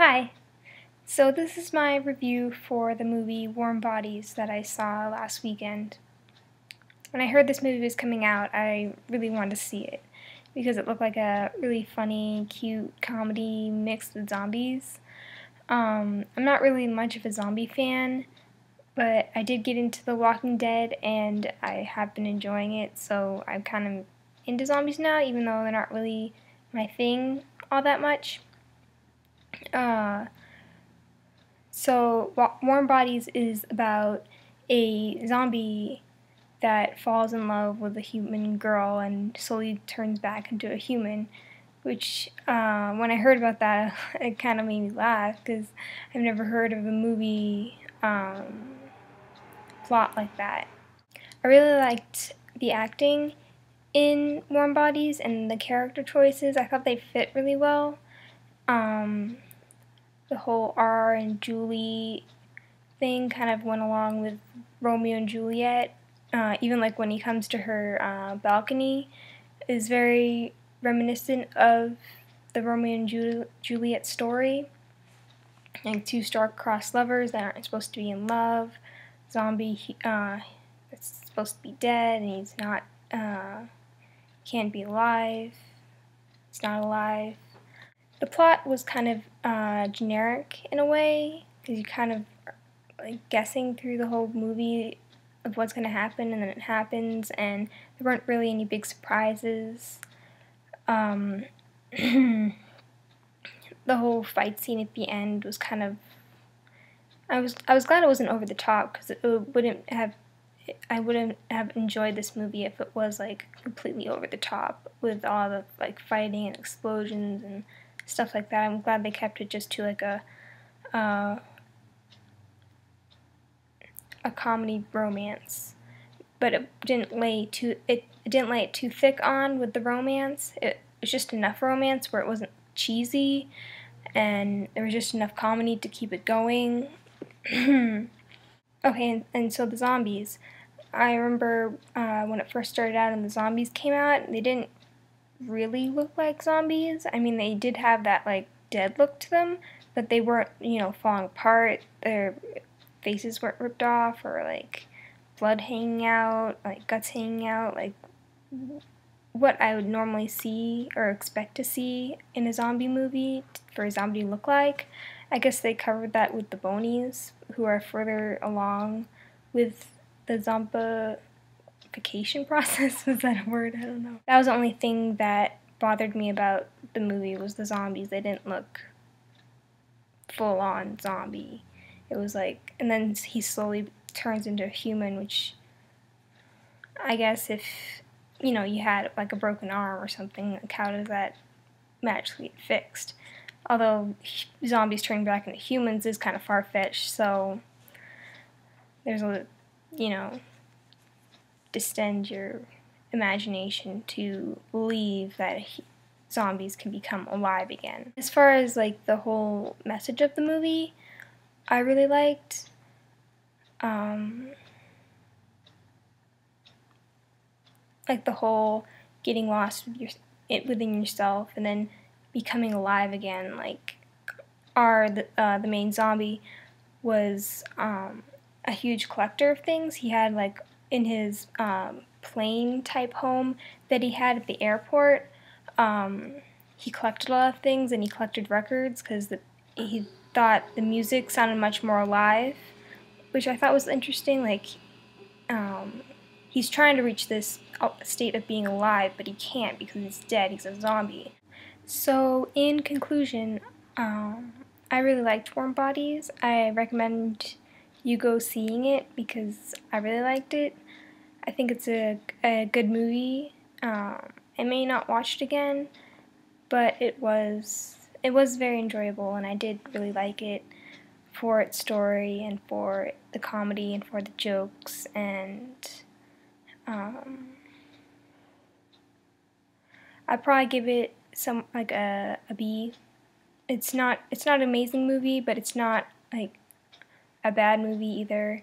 Hi. So this is my review for the movie Warm Bodies that I saw last weekend. When I heard this movie was coming out, I really wanted to see it because it looked like a really funny, cute comedy mixed with zombies. I'm not really much of a zombie fan, but I did get into The Walking Dead and I have been enjoying it, so I'm kind of into zombies now, even though they're not really my thing all that much. So, Warm Bodies is about a zombie that falls in love with a human girl and slowly turns back into a human. Which, when I heard about that, it kind of made me laugh because I've never heard of a movie plot like that. I really liked the acting in Warm Bodies and the character choices. I thought they fit really well. The whole R and Julie thing kind of went along with Romeo and Juliet. Even like when he comes to her balcony, is very reminiscent of the Romeo and Juliet story. Like two star-crossed lovers that aren't supposed to be in love. Zombie that's supposed to be dead and he's not, can't be alive. He's not alive. The plot was kind of generic in a way because you kind of like guessing through the whole movie of what's going to happen, and then it happens, and there weren't really any big surprises. The whole fight scene at the end was kind of, I was glad it wasn't over the top because I wouldn't have enjoyed this movie if it was like completely over the top with all the like fighting and explosions and stuff like that. I'm glad they kept it just to like a comedy romance, but it didn't lay it too thick on with the romance. It was just enough romance where it wasn't cheesy, and there was just enough comedy to keep it going. Okay, and so the zombies. I remember when it first started out and the zombies came out, they didn't really look like zombies. I mean, they did have that like dead look to them, but they weren't, falling apart. Their faces weren't ripped off or like blood hanging out, like guts hanging out, like what I would normally see or expect to see in a zombie movie for a zombie to look like. I guess they covered that with the bonies, who are further along with the zombification process. Was that a word? I don't know. That was the only thing that bothered me about the movie was the zombies. They didn't look full-on zombie. It was like, and then he slowly turns into a human, which I guess if, you had like a broken arm or something, like how does that magically get fixed? Although zombies turning back into humans is kind of far-fetched, so there's a, distend your imagination to believe that zombies can become alive again. As far as like the whole message of the movie, I really liked. Like the whole getting lost within yourself and then becoming alive again. Like the main zombie was a huge collector of things. He had like in his plane type home that he had at the airport. He collected a lot of things and he collected records because he thought the music sounded much more alive, which I thought was interesting. Like he's trying to reach this state of being alive, but he can't because he's dead. He's a zombie. So, in conclusion, I really liked Warm Bodies. I recommend you go seeing it because I really liked it. I think it's a good movie. I may not watch it again, but it was very enjoyable, and I did really like it for its story and for the comedy and for the jokes, and I'd probably give it some like a B. It's not an amazing movie, but it's not like a bad movie either.